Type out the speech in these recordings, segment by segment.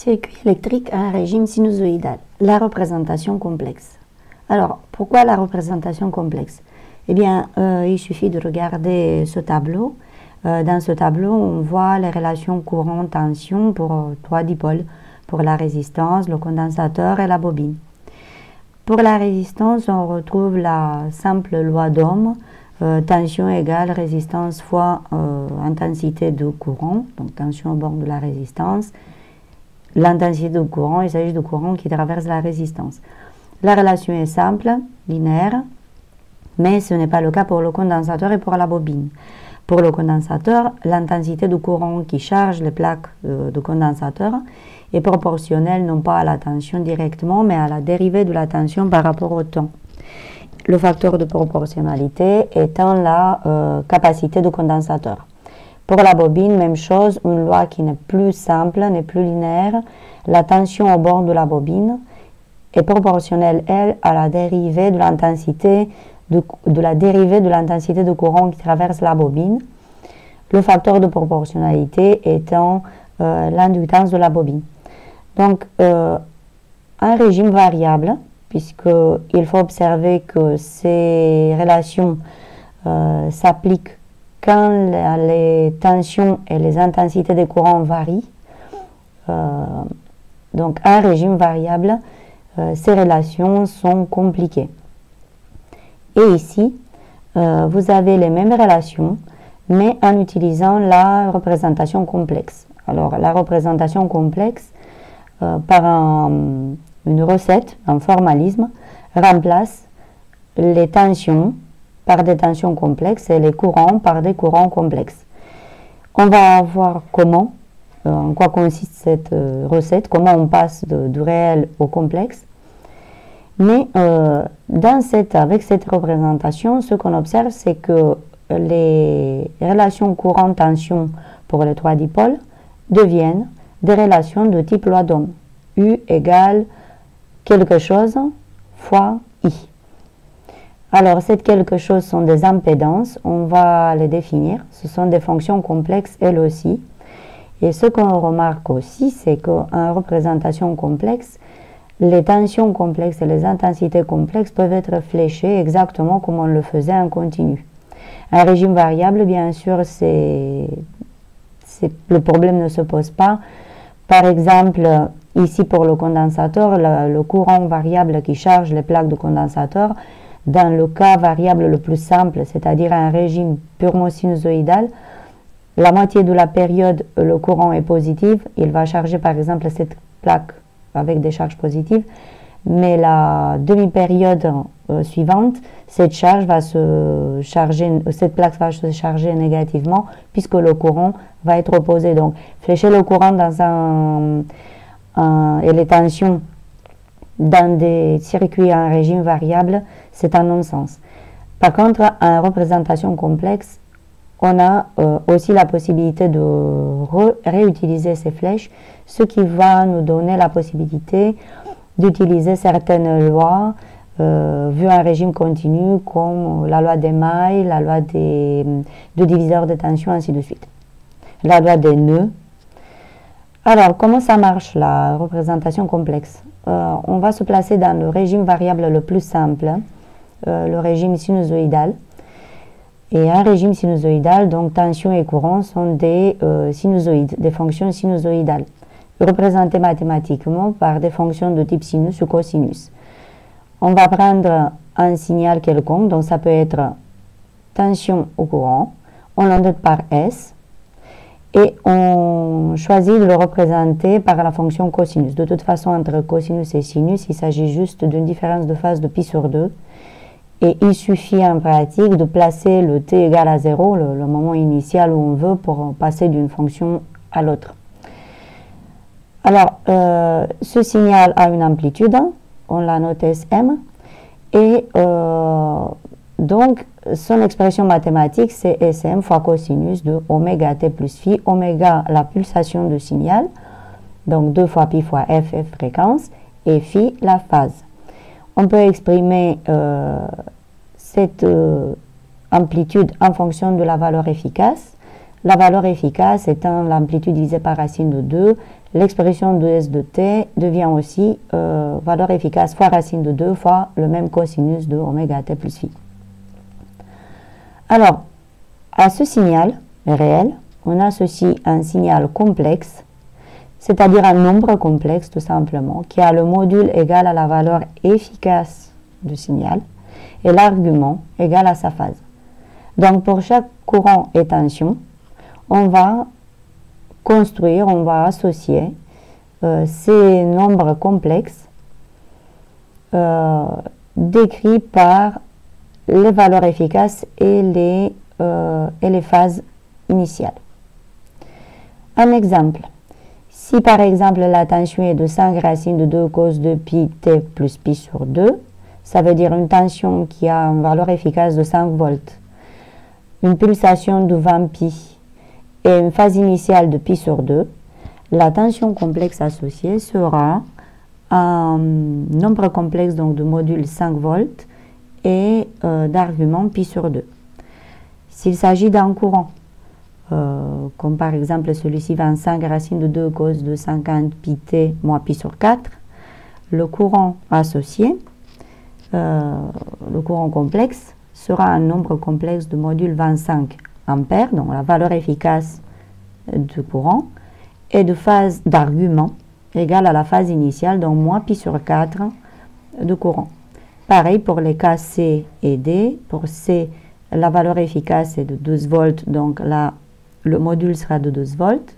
Circuit électrique à un régime sinusoïdal. La représentation complexe. Alors, pourquoi la représentation complexe? Eh bien, il suffit de regarder ce tableau. Dans ce tableau, on voit les relations courant-tension pour trois dipôles, pour la résistance, le condensateur et la bobine. Pour la résistance, on retrouve la simple loi d'Ohm, tension égale résistance fois intensité de courant, donc tension au bord de la résistance. L'intensité du courant, il s'agit du courant qui traverse la résistance. La relation est simple, linéaire, mais ce n'est pas le cas pour le condensateur et pour la bobine. Pour le condensateur, l'intensité du courant qui charge les plaques du condensateur est proportionnelle non pas à la tension directement, mais à la dérivée de la tension par rapport au temps. Le facteur de proportionnalité étant la capacité du condensateur. Pour la bobine, même chose, une loi qui n'est plus simple, n'est plus linéaire. La tension au bord de la bobine est proportionnelle, elle, à la dérivée de l'intensité du courant qui traverse la bobine. Le facteur de proportionnalité étant l'inductance de la bobine. Donc, un régime variable, puisqu'il faut observer que ces relations s'appliquent quand les tensions et les intensités des courants varient. Donc, un régime variable, ces relations sont compliquées. Et ici, vous avez les mêmes relations, mais en utilisant la représentation complexe. Alors, la représentation complexe, par une recette, un formalisme, remplace les tensions par des tensions complexes et les courants par des courants complexes. On va voir comment, en quoi consiste cette recette, comment on passe du réel au complexe. Mais avec cette représentation, ce qu'on observe, c'est que les relations courant-tension pour les trois dipôles deviennent des relations de type loi d'Ohm. U égale quelque chose fois I. Alors, ces quelque chose sont des impédances, on va les définir. Ce sont des fonctions complexes elles aussi. Et ce qu'on remarque aussi, c'est qu'en représentation complexe, les tensions complexes et les intensités complexes peuvent être fléchées exactement comme on le faisait en continu. Un régime variable, bien sûr, le problème ne se pose pas. Par exemple, ici pour le condensateur, le courant variable qui charge les plaques du condensateur, dans le cas variable le plus simple, c'est-à-dire un régime purement sinusoïdal, la moitié de la période, le courant est positif, il va charger par exemple cette plaque avec des charges positives, mais la demi-période suivante, cette plaque va se charger négativement puisque le courant va être opposé. Donc, flécher le courant et les tensions dans des circuits à un régime variable, c'est un non-sens. Par contre, en représentation complexe, on a aussi la possibilité de réutiliser ces flèches, ce qui va nous donner la possibilité d'utiliser certaines lois vues un régime continu, comme la loi des mailles, la loi du diviseur de tension, ainsi de suite. La loi des nœuds. Alors, comment ça marche la représentation complexe? On va se placer dans le régime variable le plus simple, le régime sinusoïdal. Et un régime sinusoïdal, donc tension et courant, sont des sinusoïdes, des fonctions sinusoïdales, représentées mathématiquement par des fonctions de type sinus ou cosinus. On va prendre un signal quelconque, donc ça peut être tension ou courant, on l'endote par S, et on choisit de le représenter par la fonction cosinus. De toute façon, entre cosinus et sinus, il s'agit juste d'une différence de phase de pi sur 2. Et il suffit en pratique de placer le t égal à 0, le moment initial où on veut, pour passer d'une fonction à l'autre. Alors, ce signal a une amplitude, on la note Sm, et donc son expression mathématique c'est Sm fois cosinus de oméga t plus phi, oméga la pulsation du signal, donc 2 fois pi fois f fréquence, et phi la phase. On peut exprimer cette amplitude en fonction de la valeur efficace. La valeur efficace étant l'amplitude divisée par racine de 2, l'expression de S de t devient aussi valeur efficace fois racine de 2 fois le même cosinus de oméga t plus phi. Alors, à ce signal réel, on associe un signal complexe, c'est-à-dire un nombre complexe tout simplement, qui a le module égal à la valeur efficace du signal et l'argument égal à sa phase. Donc pour chaque courant et tension, on va construire, on va associer ces nombres complexes décrits par les valeurs efficaces et les phases initiales. Un exemple. Si par exemple la tension est de 5 racine de 2 cos de pi t plus pi sur 2, ça veut dire une tension qui a une valeur efficace de 5 volts, une pulsation de 20 pi et une phase initiale de pi sur 2, la tension complexe associée sera un nombre complexe donc de module 5 volts et d'argument pi sur 2. S'il s'agit d'un courant, comme par exemple celui-ci 25 racine de 2 cos de 50 pi t moins pi sur 4, le courant associé, le courant complexe, sera un nombre complexe de module 25 ampères, donc la valeur efficace du courant, et de phase d'argument égale à la phase initiale, donc moins pi sur 4 de courant. Pareil pour les cas C et D. Pour C, la valeur efficace est de 12 volts, donc là, le module sera de 12 volts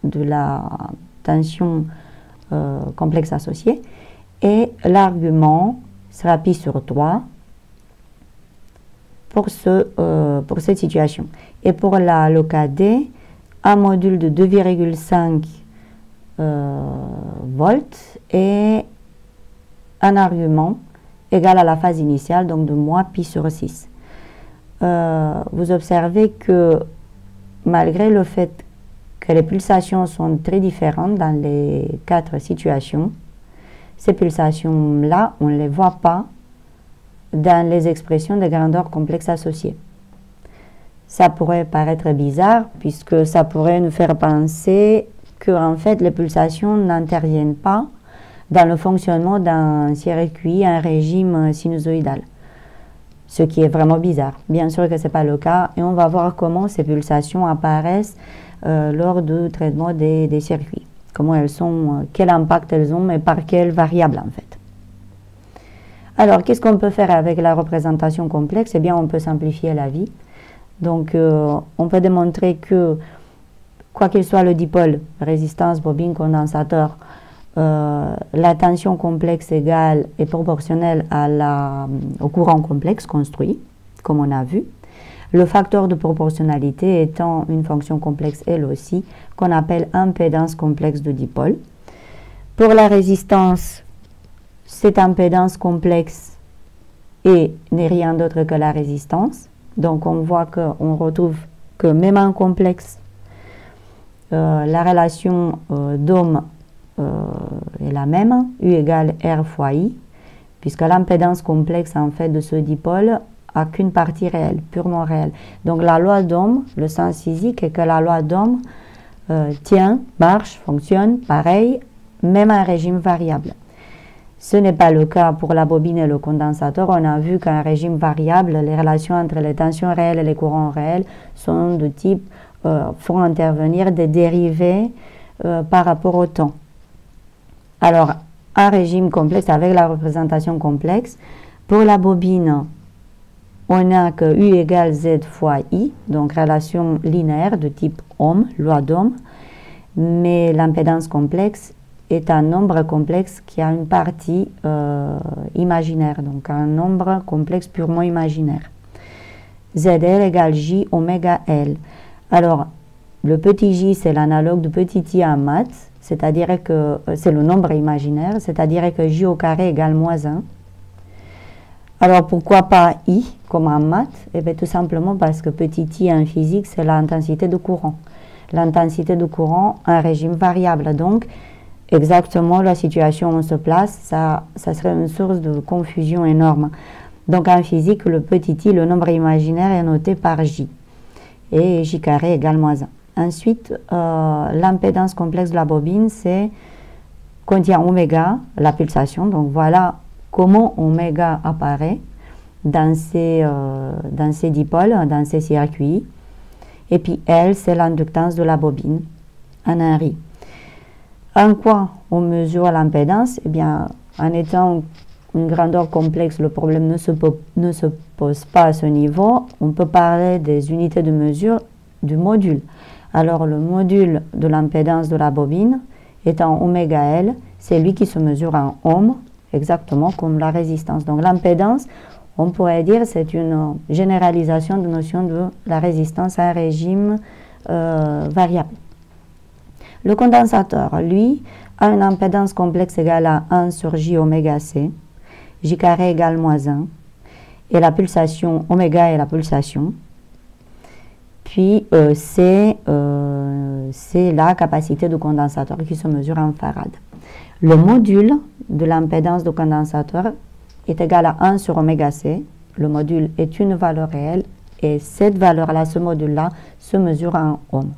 de la tension complexe associée, et l'argument sera pi sur 3 pour cette situation. Et pour le cas D, un module de 2,5 volts et un argument égal à la phase initiale, donc de moins pi sur 6. Vous observez que malgré le fait que les pulsations sont très différentes dans les 4 situations, ces pulsations-là, on ne les voit pas dans les expressions de grandeur complexe associées. Ça pourrait paraître bizarre, puisque ça pourrait nous faire penser que en fait, les pulsations n'interviennent pas dans le fonctionnement d'un circuit, un régime sinusoïdal. Ce qui est vraiment bizarre. Bien sûr que ce n'est pas le cas, et on va voir comment ces pulsations apparaissent lors du traitement des circuits. Comment elles sont, quel impact elles ont, et par quelle variable en fait. Alors, qu'est-ce qu'on peut faire avec la représentation complexe? Eh bien, on peut simplifier la vie. Donc, on peut démontrer que, quoi qu'il soit le dipôle, résistance, bobine, condensateur, la tension complexe égale est proportionnelle au courant complexe construit, comme on a vu. Le facteur de proportionnalité étant une fonction complexe elle aussi, qu'on appelle impédance complexe de dipôle. Pour la résistance, cette impédance complexe n'est rien d'autre que la résistance. Donc on voit qu'on retrouve que même en complexe, la relation d'ohm est la même, U égale R fois I, puisque l'impédance complexe en fait de ce dipôle n'a qu'une partie réelle, purement réelle. Donc la loi d'Ohm, le sens physique est que la loi d'Ohm tient, marche, fonctionne pareil, même en régime variable. Ce n'est pas le cas pour la bobine et le condensateur. On a vu qu'en régime variable, les relations entre les tensions réelles et les courants réels sont de type, font intervenir des dérivés par rapport au temps. Alors, un régime complexe avec la représentation complexe, pour la bobine, on a que U égale Z fois I, donc relation linéaire de type Ohm, loi d'Ohm, mais l'impédance complexe est un nombre complexe qui a une partie imaginaire, donc un nombre complexe purement imaginaire. ZL égale J oméga L. Alors, le petit j, c'est l'analogue de petit i en maths, c'est-à-dire que c'est le nombre imaginaire, c'est-à-dire que j au carré égale moins 1. Alors, pourquoi pas i, comme en maths? Eh bien, tout simplement parce que petit i en physique, c'est l'intensité de courant. L'intensité de courant, un régime variable. Donc, exactement la situation où on se place, ça serait une source de confusion énorme. Donc, en physique, le petit i, le nombre imaginaire, est noté par j. Et j carré égale moins 1. Ensuite, l'impédance complexe de la bobine contient oméga, la pulsation. Donc voilà comment oméga apparaît dans ces dipoles, dans ces circuits. Et puis L, c'est l'inductance de la bobine en Henry. En quoi on mesure l'impédance? Eh bien, en étant une grandeur complexe, le problème ne se pose pas à ce niveau. On peut parler des unités de mesure du module. Alors, le module de l'impédance de la bobine étant oméga L, c'est lui qui se mesure en ohm, exactement comme la résistance. Donc, l'impédance, on pourrait dire, c'est une généralisation de la notion de la résistance à un régime variable. Le condensateur, lui, a une impédance complexe égale à 1 sur J oméga C, J carré égale moins 1, et la pulsation, oméga est la pulsation. Puis, c'est la capacité du condensateur qui se mesure en farad. Le module de l'impédance du condensateur est égal à 1 sur oméga C. Le module est une valeur réelle et cette valeur-là, ce module-là, se mesure en ohm.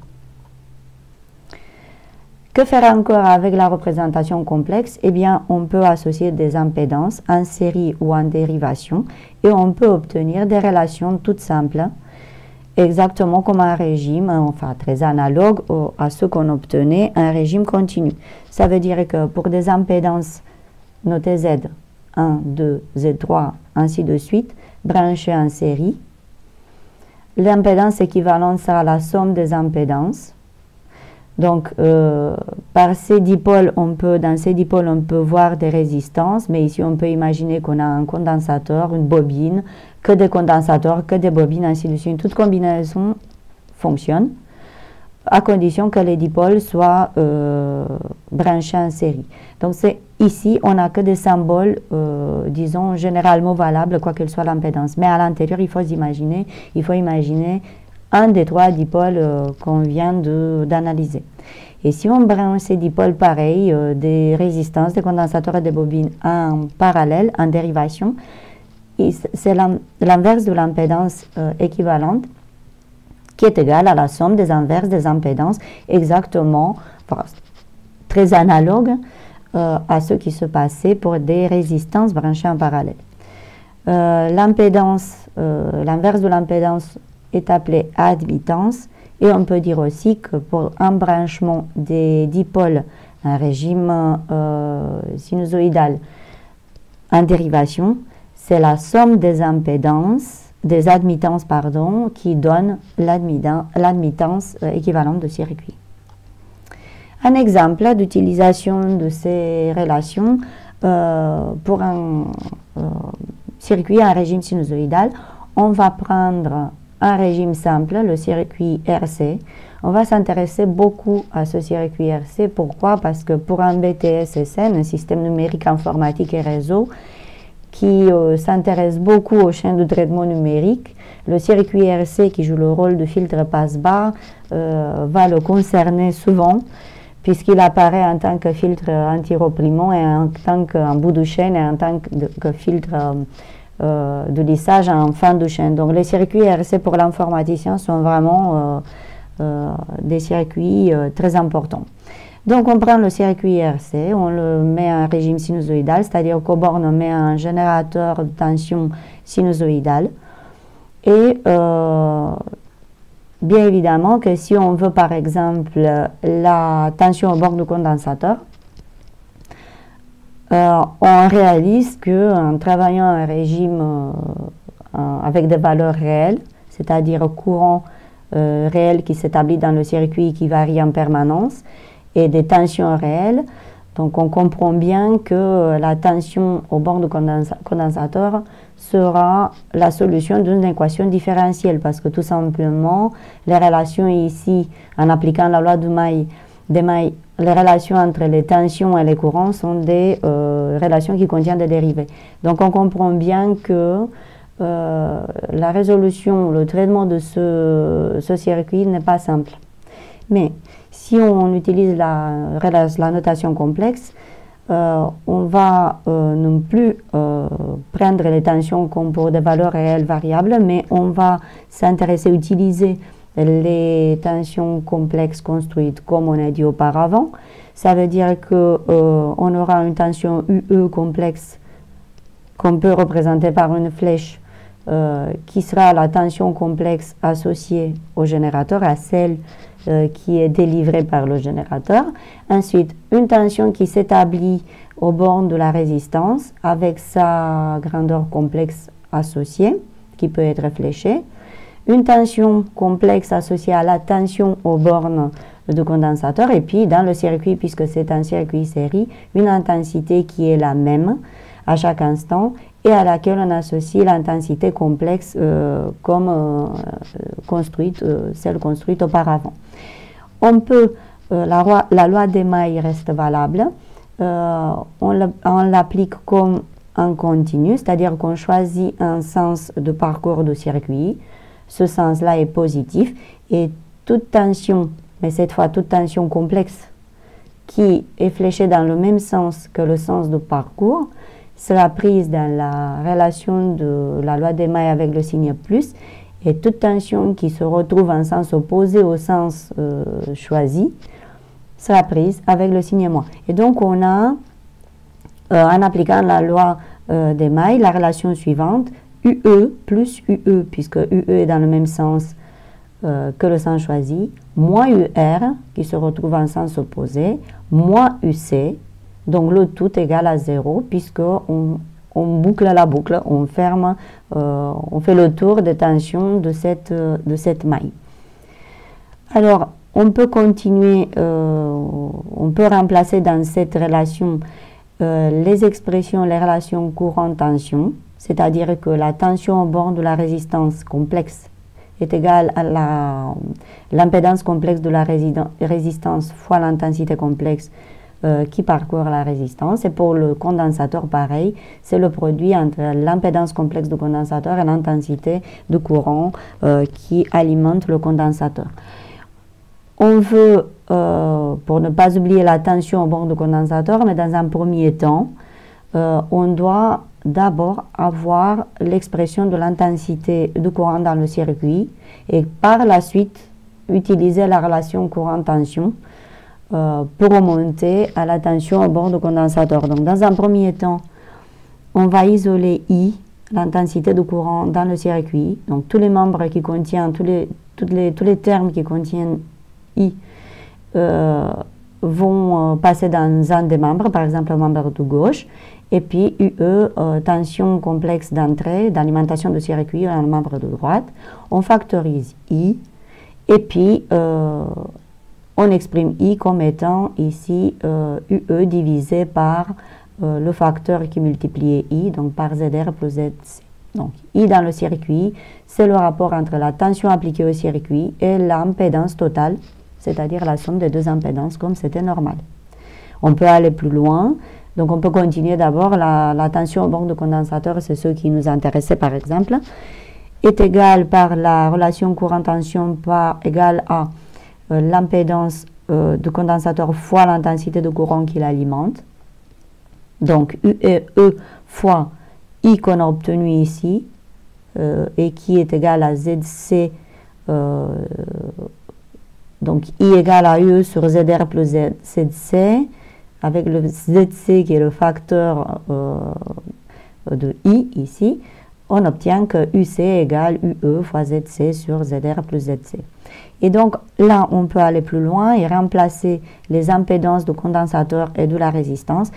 Que faire encore avec la représentation complexe? Eh bien, on peut associer des impédances en série ou en dérivation et on peut obtenir des relations toutes simples, exactement comme un régime, enfin très analogue à ce qu'on obtenait un régime continu. Ça veut dire que pour des impédances notées Z, 1, 2, Z3, ainsi de suite, branchées en série, l'impédance équivalente sera la somme des impédances. Donc, par ces dipôles, dans ces dipôles, on peut voir des résistances, mais ici, on peut imaginer qu'on a un condensateur, une bobine, que des condensateurs, que des bobines, ainsi de suite. Toute combinaison fonctionne, à condition que les dipôles soient branchés en série. Donc, ici, on n'a que des symboles, disons, généralement valables, quoi qu'elle soit l'impédance. Mais à l'intérieur, il faut imaginer un des trois dipôles qu'on vient d'analyser. Et si on branche ces dipôles pareils, des résistances, des condensateurs et des bobines en parallèle, en dérivation, c'est l'inverse de l'impédance équivalente qui est égale à la somme des inverses des impédances, exactement, très analogue à ce qui se passait pour des résistances branchées en parallèle. L'inverse de l'impédance est appelée admittance et on peut dire aussi que pour un branchement des dipôles, un régime sinusoïdal en dérivation, c'est la somme des admittances qui donne l'admittance équivalente de circuit. Un exemple d'utilisation de ces relations pour un circuit en régime sinusoïdal, on va prendre un régime simple, le circuit RC. On va s'intéresser beaucoup à ce circuit RC. Pourquoi? Parce que pour un BTS-SN, un système numérique informatique et réseau, qui s'intéresse beaucoup aux chaînes de traitement numérique, le circuit RC qui joue le rôle de filtre passe-bas va le concerner souvent, puisqu'il apparaît en tant que filtre anti-reprimant et en tant qu'en bout de chaîne et en tant que filtre de lissage en fin de chaîne. Donc les circuits RC pour l'informaticien sont vraiment des circuits très importants. Donc on prend le circuit RC, on le met en régime sinusoïdal, c'est-à-dire qu'au bord on met un générateur de tension sinusoïdale. Et bien évidemment que si on veut par exemple la tension au bord du condensateur, on réalise qu'en travaillant un régime avec des valeurs réelles, c'est-à-dire courant réel qui s'établit dans le circuit qui varie en permanence, et des tensions réelles, donc on comprend bien que la tension au bord du condensateur sera la solution d'une équation différentielle, parce que tout simplement, les relations ici, en appliquant la loi des mailles, les relations entre les tensions et les courants sont des relations qui contiennent des dérivées. Donc on comprend bien que la résolution, le traitement de ce circuit n'est pas simple. Mais si on utilise la notation complexe, on va non plus prendre les tensions comme pour des valeurs réelles variables, mais on va s'intéresser, utiliser les tensions complexes construites comme on a dit auparavant. Ça veut dire que on aura une tension UE complexe qu'on peut représenter par une flèche qui sera la tension complexe associée au générateur, à celle qui est délivrée par le générateur. Ensuite, une tension qui s'établit au bornes de la résistance avec sa grandeur complexe associée, qui peut être fléchée. Une tension complexe associée à la tension aux bornes de condensateur. Et puis, dans le circuit, puisque c'est un circuit série, une intensité qui est la même à chaque instant et à laquelle on associe l'intensité complexe comme celle construite auparavant. On peut, la loi d'Emaille reste valable. On l'applique comme en continu, c'est-à-dire qu'on choisit un sens de parcours de circuit. Ce sens-là est positif et toute tension, mais cette fois toute tension complexe qui est fléchée dans le même sens que le sens de parcours sera prise dans la relation de la loi d'Emaille avec le signe plus, et toute tension qui se retrouve en sens opposé au sens choisi sera prise avec le signe moins. Et donc on a, en appliquant la loi d'Emaille, la relation suivante, UE plus UE, puisque UE est dans le même sens que le sens choisi, moins UR, qui se retrouve en sens opposé, moins UC, donc le tout égal à 0, puisque on boucle la boucle, on ferme, on fait le tour des tensions de cette maille. Alors, on peut continuer, on peut remplacer dans cette relation les expressions, les relations courant-tension, c'est-à-dire que la tension au bord de la résistance complexe est égale à l'impédance complexe de la résistance fois l'intensité complexe qui parcourt la résistance. Et pour le condensateur, pareil, c'est le produit entre l'impédance complexe du condensateur et l'intensité du courant qui alimente le condensateur. On veut, pour ne pas oublier la tension au bord du condensateur, mais dans un premier temps, on doit d'abord avoir l'expression de l'intensité du courant dans le circuit et par la suite utiliser la relation courant-tension pour remonter à la tension au bord du condensateur. Donc dans un premier temps, on va isoler I, l'intensité du courant dans le circuit. Donc tous les membres qui contiennent, tous les termes qui contiennent I vont passer dans un des membres, par exemple le membre de gauche. Et puis UE, tension complexe d'entrée, d'alimentation de circuit dans le membre de droite. On factorise I et puis on exprime I comme étant ici UE divisé par le facteur qui multiplie I, donc par ZR plus ZC. Donc I dans le circuit, c'est le rapport entre la tension appliquée au circuit et l'impédance totale, c'est-à-dire la somme des deux impédances comme c'était normal. On peut aller plus loin. Donc on peut continuer d'abord, la tension au bord du condensateur, c'est ce qui nous intéressait par exemple, est égale par la relation courant-tension égale à l'impédance du condensateur fois l'intensité de courant qui l'alimente. Donc UE fois I qu'on a obtenu ici et qui est égal à ZC, donc I égale à UE sur ZR plus ZC, avec le ZC qui est le facteur de I ici, on obtient que UC égale UE fois ZC sur ZR plus ZC. Et donc là, on peut aller plus loin et remplacer les impédances du condensateur et de la résistance.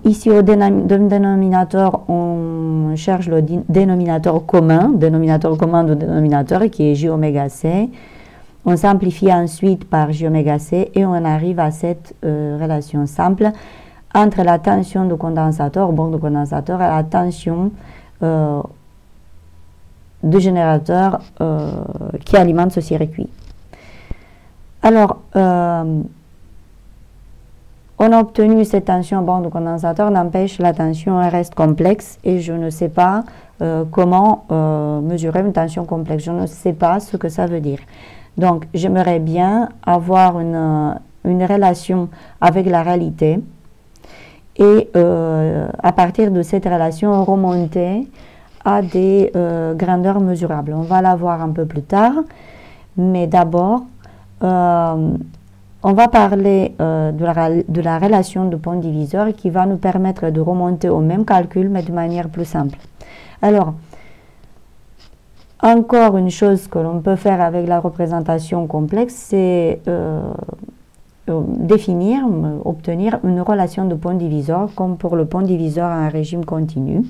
Ici au dénominateur, on cherche le dénominateur commun du dénominateur qui est J oméga C. On simplifie ensuite par J oméga C et on arrive à cette relation simple entre la tension du condensateur, au bord du condensateur, et la tension du générateur qui alimente ce circuit. Alors, on a obtenu cette tension au bord du condensateur, n'empêche la tension reste complexe et je ne sais pas comment mesurer une tension complexe. Je ne sais pas ce que ça veut dire. Donc, j'aimerais bien avoir une relation avec la réalité et à partir de cette relation, remonter a des grandeurs mesurables. On va la voir un peu plus tard, mais d'abord, on va parler de la relation de point diviseur qui va nous permettre de remonter au même calcul, mais de manière plus simple. Alors, encore une chose que l'on peut faire avec la représentation complexe, c'est définir, obtenir une relation de point diviseur, comme pour le point diviseur à un régime continu.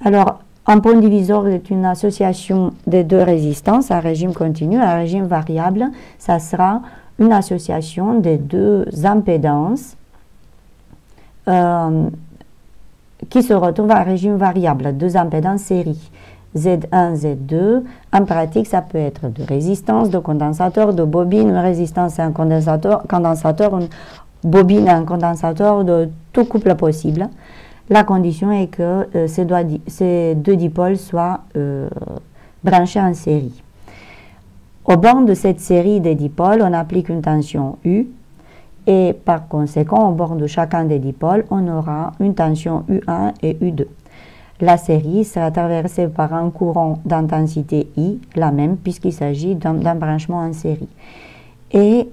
Alors, un point diviseur est une association des deux résistances, un régime continu, un régime variable. Ça sera une association des deux impédances qui se retrouvent à un régime variable, deux impédances série. Z1, Z2, en pratique, ça peut être de résistance, de condensateur, de bobine, une résistance et un condensateur, une bobine et un condensateur, de tout couple possible. La condition est que ces deux dipôles soient branchés en série. Au bord de cette série des dipôles, on applique une tension U et par conséquent, au bord de chacun des dipôles, on aura une tension U1 et U2. La série sera traversée par un courant d'intensité I, la même puisqu'il s'agit d'un branchement en série. Et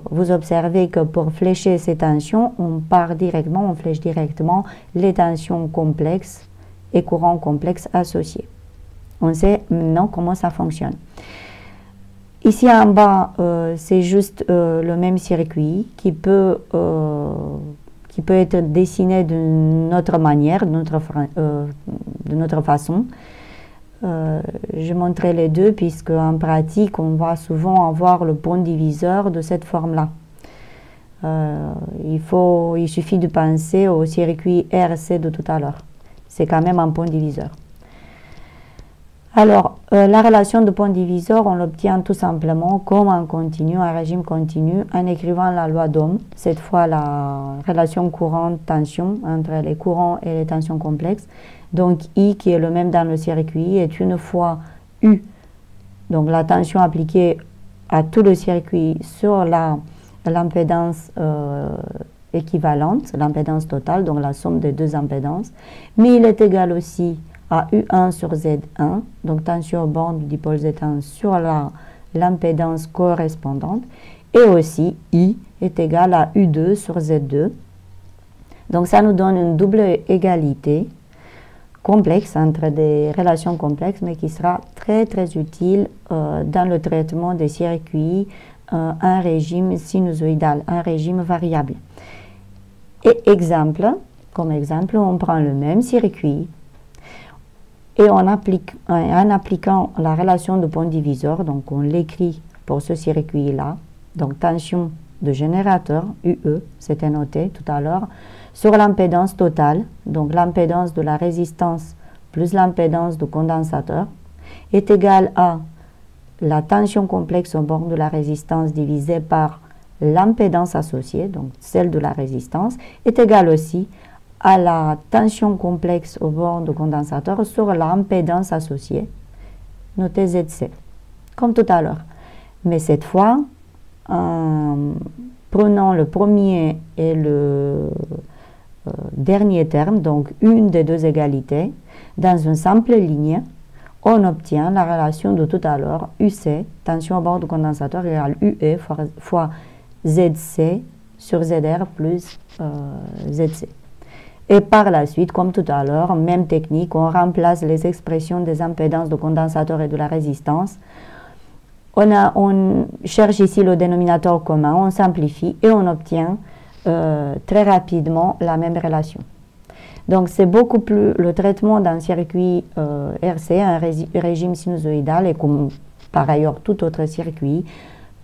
vous observez que pour flécher ces tensions, on flèche directement les tensions complexes et courants complexes associés. On sait maintenant comment ça fonctionne. Ici en bas, c'est juste le même circuit qui peut être dessiné d'une autre manière, de notre façon. Je montrerai les deux puisque en pratique, on va souvent avoir le point diviseur de cette forme-là. Il suffit de penser au circuit RC de tout à l'heure. C'est quand même un point diviseur. Alors, la relation de point diviseur, on l'obtient tout simplement comme un continu, un régime continu, en écrivant la loi d'Ohm, cette fois la relation courant-tension entre les courants et les tensions complexes. Donc, I, qui est le même dans le circuit, est une fois U, donc la tension appliquée à tout le circuit sur l'impédance équivalente, l'impédance totale, donc la somme des deux impédances, mais il est égal aussi à U1 sur Z1, donc tension au bord du dipôle Z1 sur l'impédance correspondante, et aussi I est égal à U2 sur Z2. Donc ça nous donne une double égalité complexe entre des relations complexes, mais qui sera très très utile dans le traitement des circuits un régime sinusoïdal, un régime variable. Et comme exemple, on prend le même circuit, et en appliquant la relation de point diviseur, donc on l'écrit pour ce circuit-là, donc tension de générateur, UE, c'était noté tout à l'heure, sur l'impédance totale, donc l'impédance de la résistance plus l'impédance du condensateur, est égale à la tension complexe au bord de la résistance divisée par l'impédance associée, donc celle de la résistance, est égale aussi à la tension complexe au bord du condensateur sur l'impédance associée, notée ZC, comme tout à l'heure. Mais cette fois, en prenant le premier et le dernier terme, donc une des deux égalités, dans une simple ligne, on obtient la relation de tout à l'heure, UC, tension au bord du condensateur, égale UE fois ZC sur ZR plus ZC. Et par la suite, comme tout à l'heure, même technique, on remplace les expressions des impédances du condensateur et de la résistance. On cherche ici le dénominateur commun, on simplifie et on obtient très rapidement la même relation. Donc c'est beaucoup plus le traitement d'un circuit RC, un régime sinusoïdal, et comme par ailleurs tout autre circuit,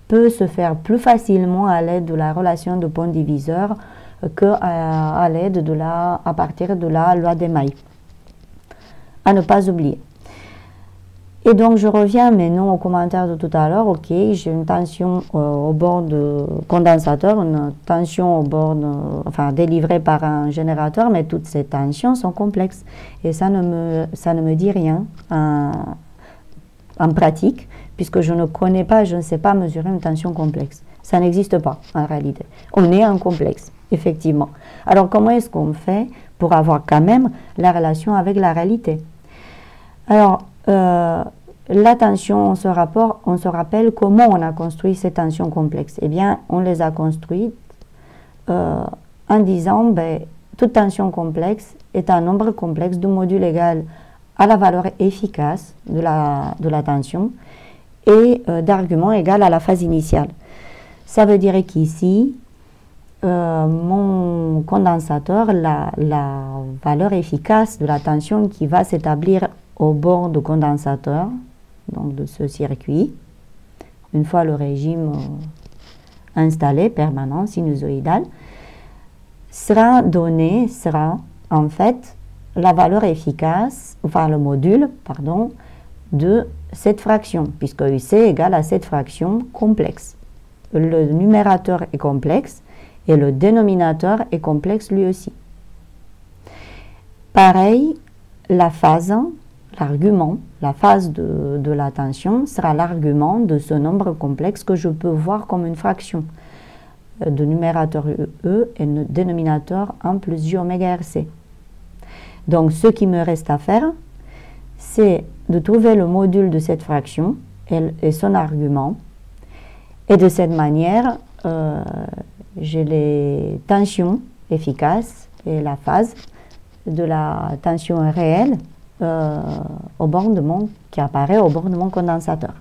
peut se faire plus facilement à l'aide de la relation de point diviseur qu'à l'aide à partir de la loi d'Emaille. À ne pas oublier. Et donc je reviens maintenant au commentaire de tout à l'heure. Ok, j'ai une tension au bord du condensateur, une tension au bord, délivrée par un générateur, mais toutes ces tensions sont complexes et ça ne me dit rien en pratique, puisque je ne connais pas, je ne sais pas mesurer une tension complexe. Ça n'existe pas en réalité. On est en complexe, effectivement. Alors comment est-ce qu'on fait pour avoir quand même la relation avec la réalité? Alors, la tension, on se rappelle comment on a construit ces tensions complexes. Eh bien, on les a construites en disant, ben, toute tension complexe est un nombre complexe de modules égal à la valeur efficace de la tension et d'argument égal à la phase initiale. Ça veut dire qu'ici, mon condensateur, la valeur efficace de la tension qui va s'établir au bord du condensateur, donc de ce circuit, une fois le régime installé, permanent, sinusoïdal, sera en fait la valeur efficace, enfin le module, pardon, de cette fraction, puisque UC égale à cette fraction complexe. Le numérateur est complexe et le dénominateur est complexe lui aussi. Pareil, la phase, l'argument, la phase de la tension sera l'argument de ce nombre complexe que je peux voir comme une fraction de numérateur E et de dénominateur 1 plus J oméga RC. Donc ce qui me reste à faire, c'est de trouver le module de cette fraction et son argument. Et de cette manière, j'ai les tensions efficaces et la phase de la tension réelle qui apparaît au bord de mon condensateur.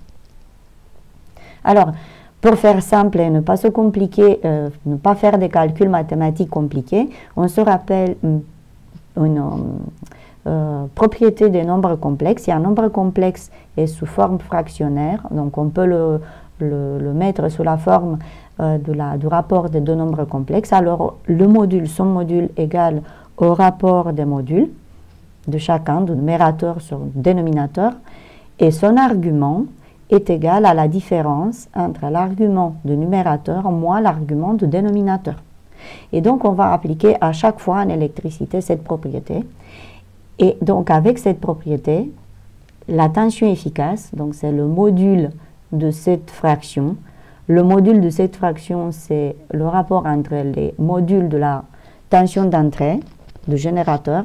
Alors, pour faire simple et ne pas se compliquer, ne pas faire des calculs mathématiques compliqués, on se rappelle une propriété des nombres complexes. Si un nombre complexe est sous forme fractionnaire, donc on peut le mettre sous la forme du rapport des deux nombres complexes, alors son module égale au rapport des modules de chacun, du numérateur sur le dénominateur, et son argument est égal à la différence entre l'argument du numérateur moins l'argument du dénominateur. Et donc, on va appliquer à chaque fois en électricité cette propriété. Et donc, avec cette propriété, la tension efficace, donc c'est le module de cette fraction. Le module de cette fraction, c'est le rapport entre les modules de la tension d'entrée, du générateur,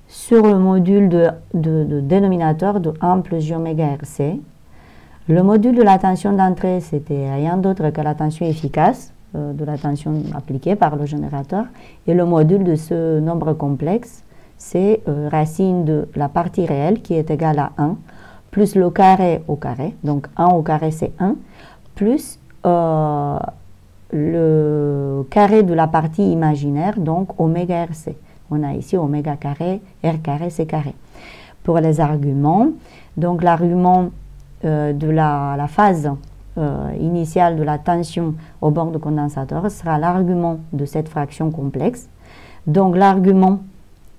sur le module de dénominateur de 1 plus J oméga RC. Le module de la tension d'entrée, c'était rien d'autre que la tension efficace de la tension appliquée par le générateur. Et le module de ce nombre complexe, c'est racine de la partie réelle qui est égale à 1, plus le carré au carré. Donc 1 au carré, c'est 1, plus le carré de la partie imaginaire, donc oméga RC. On a ici oméga carré, R carré, C carré. Pour les arguments, donc l'argument de la phase initiale de la tension au bord du condensateur sera l'argument de cette fraction complexe. Donc l'argument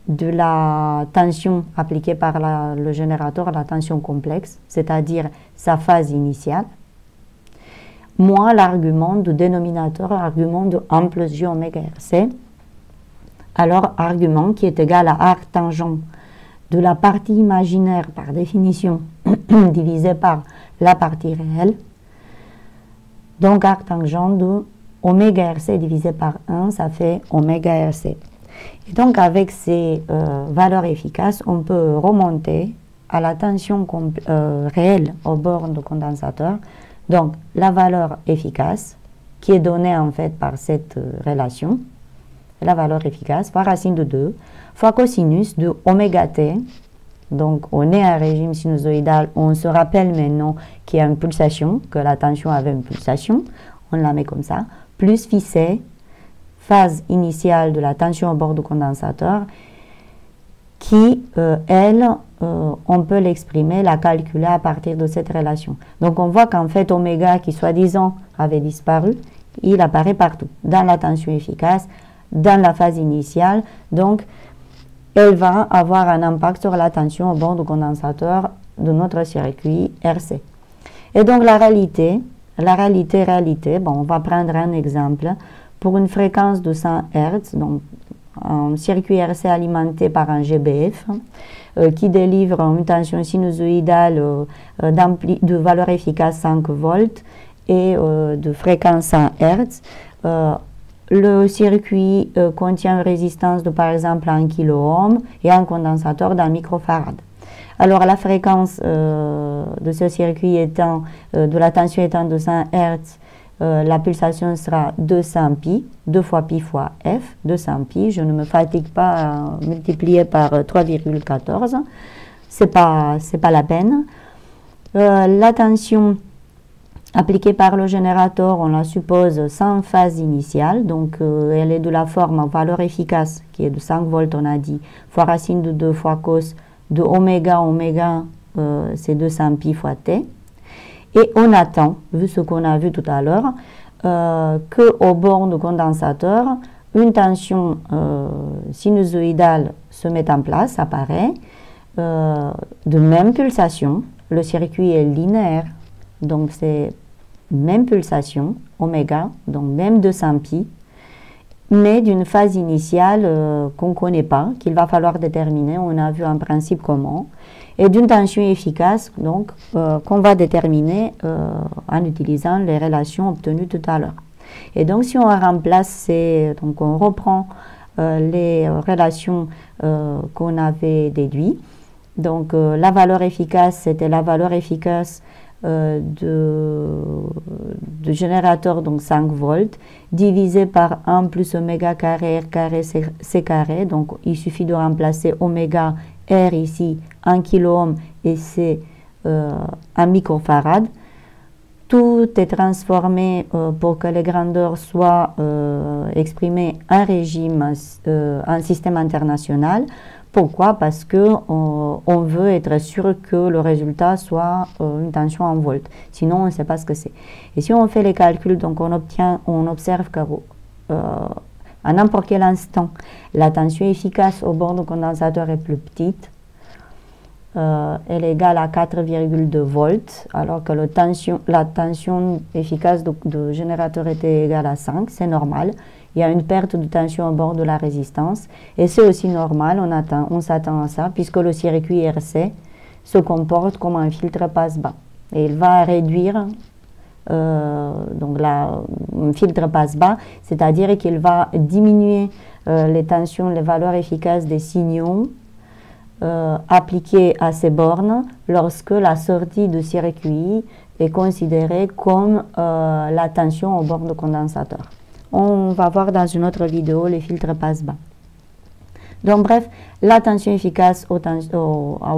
de la tension appliquée par le générateur, la tension complexe, c'est-à-dire sa phase initiale, moins l'argument du dénominateur, argument de 1 plus J oméga RC, alors argument qui est égal à arc tangent de la partie imaginaire par définition divisé par la partie réelle. Donc arc tangent de oméga RC divisé par 1, ça fait oméga RC. Et donc avec ces valeurs efficaces, on peut remonter à la tension réelle au bord du condensateur. Donc la valeur efficace qui est donnée en fait par cette relation, la valeur efficace fois racine de 2 fois cosinus de oméga t. Donc on est à un régime sinusoïdal, on se rappelle maintenant qu'il y a une pulsation, que la tension avait une pulsation, on la met comme ça, plus phi c, phase initiale de la tension au bord du condensateur, qui, elle, on peut l'exprimer, la calculer à partir de cette relation. Donc on voit qu'en fait oméga, qui soi-disant avait disparu, il apparaît partout, dans la tension efficace, dans la phase initiale, donc elle va avoir un impact sur la tension au bord du condensateur de notre circuit RC. Et donc la réalité, bon, on va prendre un exemple. Pour une fréquence de 100 Hz, donc un circuit RC alimenté par un GBF, qui délivre une tension sinusoïdale de valeur efficace 5 volts et de fréquence 100 Hz, le circuit contient une résistance de par exemple 1 kΩ et un condensateur d'un microfarad. Alors la fréquence de ce circuit étant, de la tension étant de 100 Hz, la pulsation sera 200 pi, 2 fois pi fois f, 200 pi. Je ne me fatigue pas à multiplier par 3,14. C'est pas la peine. La tension appliquée par le générateur, on la suppose sans phase initiale, donc elle est de la forme valeur efficace qui est de 5 volts, on a dit, fois racine de 2 fois cos de oméga, c'est 200 pi fois t. Et on attend, vu ce qu'on a vu tout à l'heure, qu'au bord du condensateur, une tension sinusoïdale se met en place, apparaît, de même pulsation. Le circuit est linéaire, donc c'est même pulsation, oméga, donc même 200 pi, mais d'une phase initiale qu'on ne connaît pas, qu'il va falloir déterminer. On a vu un principe commun, et d'une tension efficace, donc qu'on va déterminer en utilisant les relations obtenues tout à l'heure. Et donc si on remplace donc on reprend les relations qu'on avait déduites. Donc la valeur efficace, c'était la valeur efficace de générateur, donc 5 volts, divisé par 1 plus oméga carré R carré C carré. Donc il suffit de remplacer oméga R ici 1 kilo et C 1 microfarad. Tout est transformé pour que les grandeurs soient exprimées en régime, en système international. Pourquoi? Parce qu'on veut être sûr que le résultat soit une tension en volts. Sinon, on ne sait pas ce que c'est. Et si on fait les calculs, donc on observe qu'à n'importe quel instant, la tension efficace au bord du condensateur est plus petite. Elle est égale à 4,2 volts, alors que la tension efficace du générateur était égale à 5, c'est normal. Il y a une perte de tension au bord de la résistance, et c'est aussi normal, on s'attend à ça, puisque le circuit RC se comporte comme un filtre passe-bas. Et il va réduire, un filtre passe-bas, c'est-à-dire qu'il va diminuer les tensions, les valeurs efficaces des signaux appliqués à ces bornes lorsque la sortie du circuit est considérée comme la tension au bord du condensateur. On va voir dans une autre vidéo les filtres passe-bas. Donc bref, la tension efficace au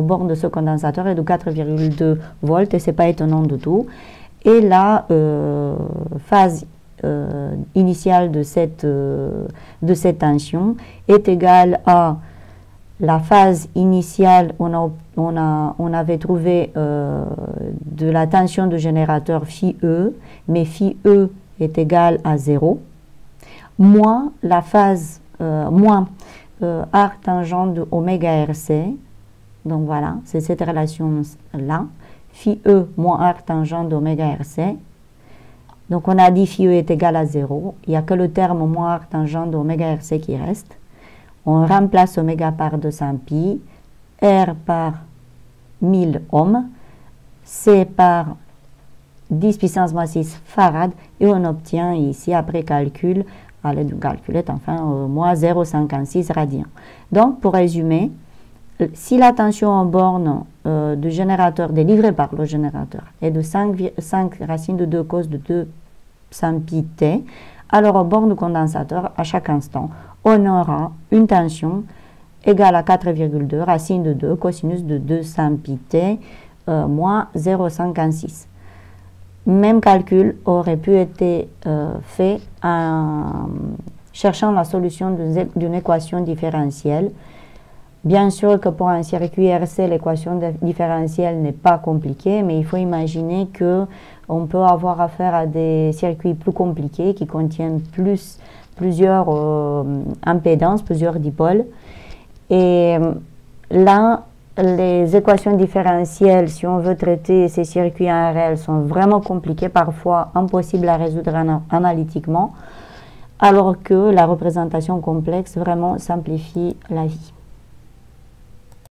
bord de ce condensateur est de 4,2 volts et ce n'est pas étonnant du tout. Et la phase initiale de cette tension est égale à la phase initiale, on avait trouvé de la tension du générateur phi E, mais phi E est égal à 0, moins la phase, moins arc tangent de oméga RC, donc voilà, c'est cette relation-là, phi E moins arc tangent d'oméga RC. Donc on a dit phi E est égal à 0, il n'y a que le terme moins arc tangent d'oméga RC qui reste. On remplace oméga par 200 pi, R par 1000 ohms, C par 10 puissance moins 6 farad, et on obtient ici, après calcul, à l'aide d'une calculette, enfin, moins 0,56 radians. Donc, pour résumer, si la tension en borne du générateur délivrée par le générateur est de 5 racines de 2 cos de 200 pi t, alors au bord du condensateur, à chaque instant, on aura une tension égale à 4,2 racine de 2 cosinus de 200 pi t moins 0,56. Même calcul aurait pu être fait en cherchant la solution d'une équation différentielle. Bien sûr que pour un circuit RC, l'équation différentielle n'est pas compliquée, mais il faut imaginer qu'on peut avoir affaire à des circuits plus compliqués qui contiennent plusieurs impédances, plusieurs dipôles. Et là, les équations différentielles, si on veut traiter ces circuits en RL, sont vraiment compliquées, parfois impossibles à résoudre analytiquement, alors que la représentation complexe vraiment simplifie la vie.